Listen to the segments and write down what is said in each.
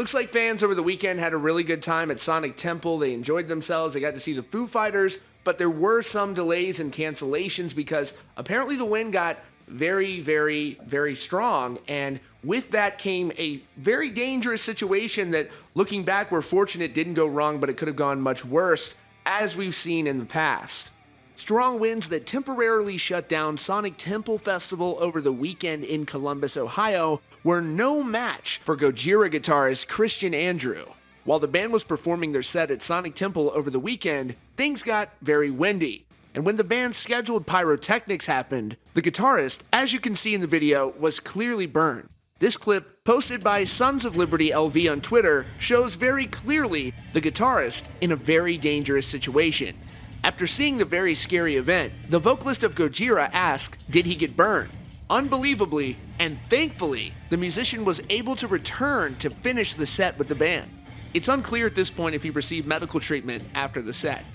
Looks like fans over the weekend had a really good time at Sonic Temple. They enjoyed themselves. They got to see the Foo Fighters, but there were some delays and cancellations because apparently the wind got very, very, very strong. And with that came a very dangerous situation that, looking back, we're fortunate didn't go wrong, but it could have gone much worse, as we've seen in the past. Strong winds that temporarily shut down Sonic Temple Festival over the weekend in Columbus, Ohio, were no match for Gojira guitarist Christian Andreu. While the band was performing their set at Sonic Temple over the weekend, things got very windy. And when the band's scheduled pyrotechnics happened, the guitarist, as you can see in the video, was clearly burned. This clip, posted by Sons of Liberty LV on Twitter, shows very clearly the guitarist in a very dangerous situation. After seeing the very scary event, the vocalist of Gojira asked, did he get burned? Unbelievably, and thankfully, the musician was able to return to finish the set with the band. It's unclear at this point if he received medical treatment after the set.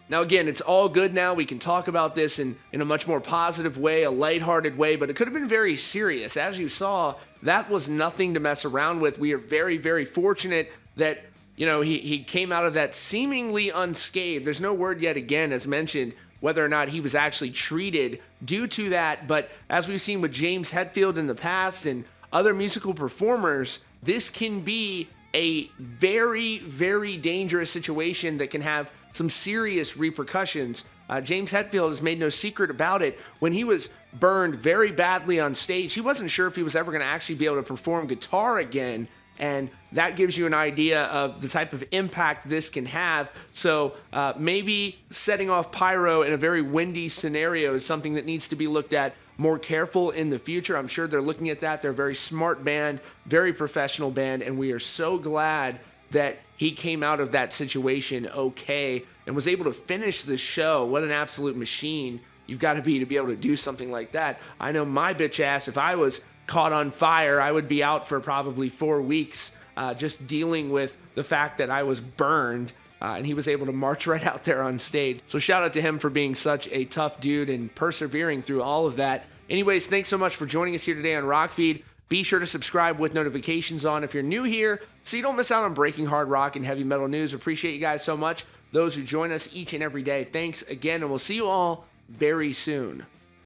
Now again, it's all good now. We can talk about this in a much more positive way, a lighthearted way, but it could have been very serious. As you saw, that was nothing to mess around with. We are very, very fortunate that he came out of that seemingly unscathed. There's no word yet, again, as mentioned, whether or not he was actually treated due to that. But as we've seen with James Hetfield in the past and other musical performers, this can be a very, very dangerous situation that can have some serious repercussions. James Hetfield has made no secret about it. When he was burned very badly on stage, he wasn't sure if he was ever going to actually be able to perform guitar again. And that gives you an idea of the type of impact this can have. So maybe setting off pyro in a very windy scenario is something that needs to be looked at more careful in the future. I'm sure they're looking at that. They're a very smart band, very professional band, and we are so glad that he came out of that situation okay and was able to finish the show. What an absolute machine you've got to be able to do something like that. I know my bitch ass, if I was caught on fire, I would be out for probably 4 weeks just dealing with the fact that I was burned, and he was able to march right out there on stage. So shout out to him for being such a tough dude and persevering through all of that. Anyways, thanks so much for joining us here today on Rockfeed. Be sure to subscribe with notifications on if you're new here so you don't miss out on breaking hard rock and heavy metal news. Appreciate you guys so much, those who join us each and every day. Thanks again, and we'll see you all very soon.